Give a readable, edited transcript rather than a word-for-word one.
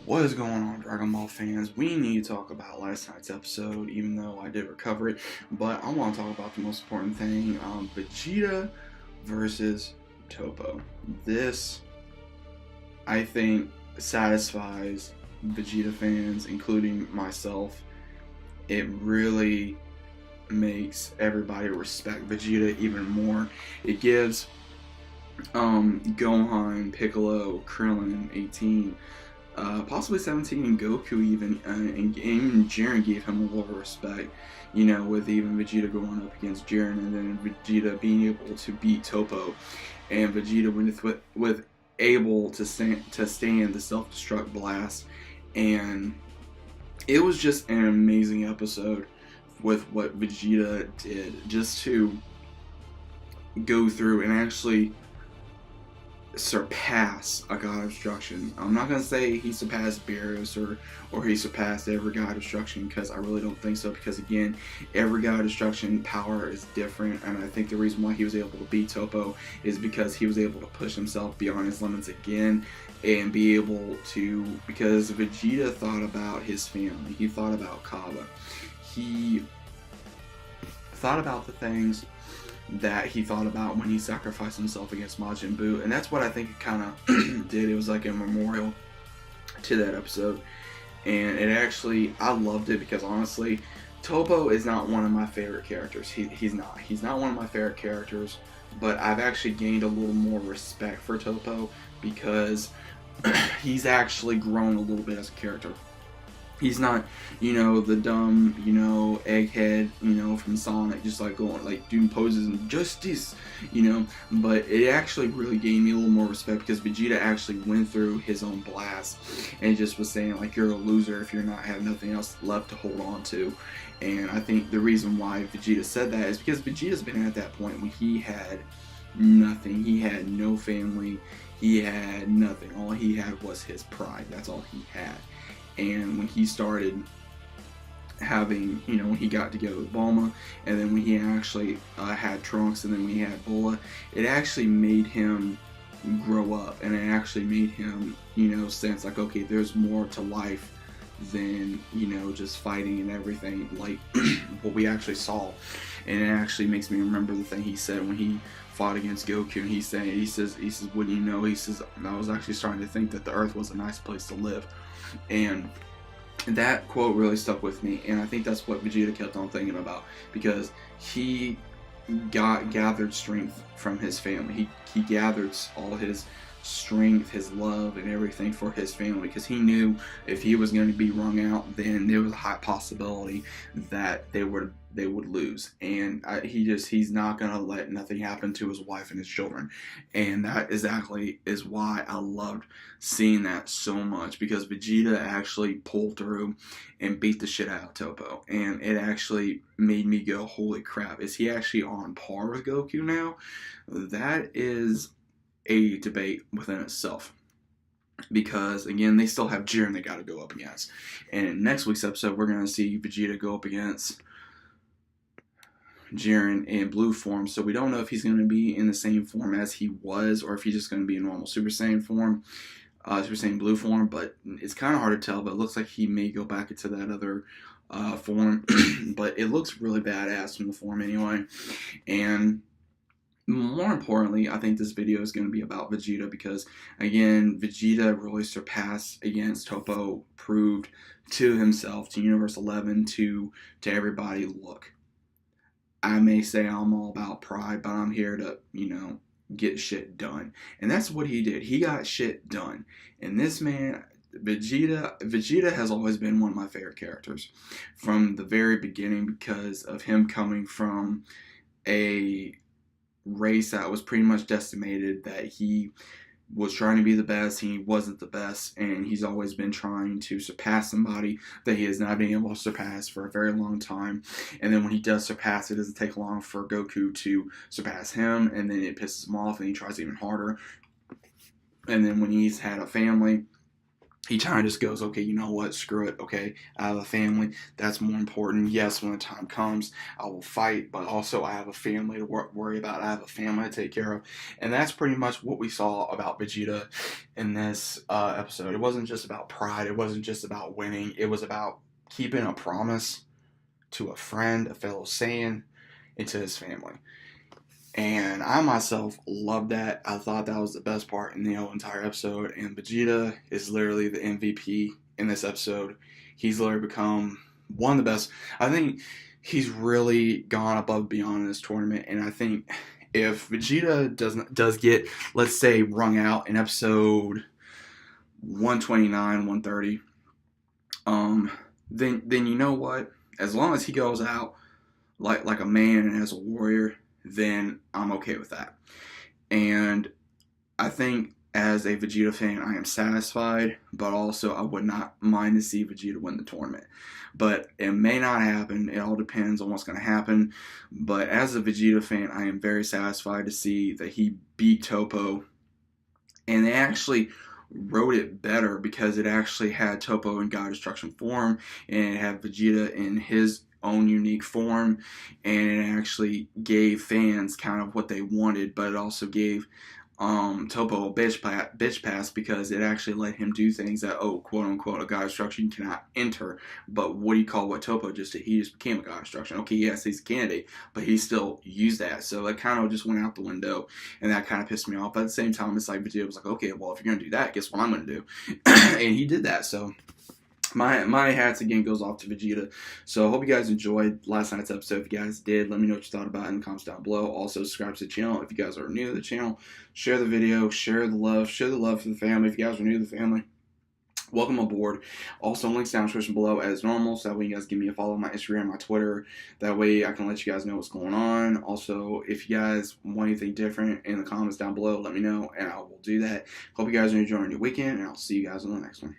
What is going on, Dragon Ball fans? We need to talk about last night's episode, even though I did recover it. But I want to talk about the most important thing: Vegeta versus Topo. This, I think, satisfies Vegeta fans, including myself. It really makes everybody respect Vegeta even more. It gives Gohan, Piccolo, Krillin, 18, possibly 17, and Goku and Jiren gave him a lot of respect, with even Vegeta going up against Jiren, and then Vegeta being able to beat Topo, and Vegeta with able to stand the self-destruct blast, and it was just an amazing episode with what Vegeta did, just to go through and actually surpass a god of destruction. I'm not gonna say he surpassed Beerus or he surpassed every god of destruction, because I really don't think so, because again, every god of destruction power is different, and I think the reason why he was able to beat Topo is because he was able to push himself beyond his limits again and be able to, because Vegeta thought about his family, he thought about Kaba, he thought about the things that he thought about when he sacrificed himself against Majin Buu, and that's what I think it kind of did. It was like a memorial to that episode, and it actually, I loved it, because honestly, Topo is not one of my favorite characters. He's not one of my favorite characters, but I've actually gained a little more respect for Topo, because he's actually grown a little bit as a character. He's not, the dumb, egghead, from Sonic, just like going, like doing poses and justice, but it actually really gave me a little more respect, because Vegeta actually went through his own blast and just was saying, like, you're a loser if you're not have nothing else left to hold on to. And I think the reason why Vegeta said that is because Vegeta's been at that point when he had nothing. He had no family. He had nothing. All he had was his pride. That's all he had. And when he started having, when he got together with Bulma, and then when he actually had Trunks, and then when he had Bulla, it actually made him grow up, and it actually made him, sense like, okay, there's more to life than, just fighting and everything, like what we actually saw. And it actually makes me remember the thing he said when he fought against Goku, and he says, what do you know? He says, I was actually starting to think that the Earth was a nice place to live. And that quote really stuck with me, and I think that's what Vegeta kept on thinking about, because he gathered strength from his family. He gathered all his strength, his love, and everything for his family, because he knew if he was going to be wrung out, then there was a high possibility that they would lose. And he's not going to let nothing happen to his wife and his children. And that exactly is why I loved seeing that so much, because Vegeta actually pulled through and beat the shit out of Topo, and it actually made me go, holy crap, is he actually on par with Goku now? That is a debate within itself, because again, they still have Jiren they got to go up against, and in next week's episode we're going to see Vegeta go up against Jiren in blue form. So we don't know if he's going to be in the same form as he was, or if he's just going to be in normal Super Saiyan form, Super Saiyan blue form, but it's kind of hard to tell. But it looks like he may go back into that other form but it looks really badass from the form anyway. And more importantly, I think this video is going to be about Vegeta, because again, Vegeta really surpassed against Topo, proved to himself, to Universe 11, to everybody, look, I may say I'm all about pride, but I'm here to, get shit done. And that's what he did. He got shit done. And this man, Vegeta has always been one of my favorite characters from the very beginning, because of him coming from a race that was pretty much decimated, that he was trying to be the best, he wasn't the best, and he's always been trying to surpass somebody that he has not been able to surpass for a very long time. And then when he does surpass, it doesn't take long for Goku to surpass him, and then it pisses him off and he tries even harder. And then when he's had a family, he kind of just goes, okay, you know what, screw it, okay, I have a family, that's more important. Yes, when the time comes, I will fight, but also I have a family to worry about, I have a family to take care of, and that's pretty much what we saw about Vegeta in this episode. It wasn't just about pride, it wasn't just about winning, it was about keeping a promise to a friend, a fellow Saiyan, and to his family. And I myself loved that. I thought that was the best part in the whole entire episode. And Vegeta is literally the MVP in this episode. He's literally become one of the best. I think he's really gone above and beyond in this tournament. And I think if Vegeta does get, let's say, wrung out in episode 129, 130, then you know what? As long as he goes out like a man and as a warrior, then I'm okay with that. And I think as a Vegeta fan, I am satisfied, but also I would not mind to see Vegeta win the tournament. But it may not happen. It all depends on what's going to happen. But as a Vegeta fan, I am very satisfied to see that he beat Topo. And they actually wrote it better because it actually had Topo in God Destruction form, and it had Vegeta in his own unique form, and it actually gave fans kind of what they wanted, but it also gave Topo a bitch pass because it actually let him do things that, oh, quote unquote, a God Destruction cannot enter. But what do you call what Topo just did? He just became a God Destruction. Okay, yes, he's a candidate, but he still used that. So it kind of just went out the window, and that kind of pissed me off. But at the same time, it's like Vegeta was like, okay, well, if you're going to do that, guess what I'm going to do? And he did that, so my hats again goes off to Vegeta. So I hope you guys enjoyed last night's episode. If you guys did, let me know what you thought about it in the comments down below. Also, subscribe to the channel. If you guys are new to the channel, share the video, share the love for the family. If you guys are new to the family, welcome aboard. Also, links down in the description below as normal, so that way you guys give me a follow on my Instagram, my Twitter. That way I can let you guys know what's going on. Also, if you guys want anything different in the comments down below, let me know, and I will do that. Hope you guys are enjoying your weekend, and I'll see you guys on the next one.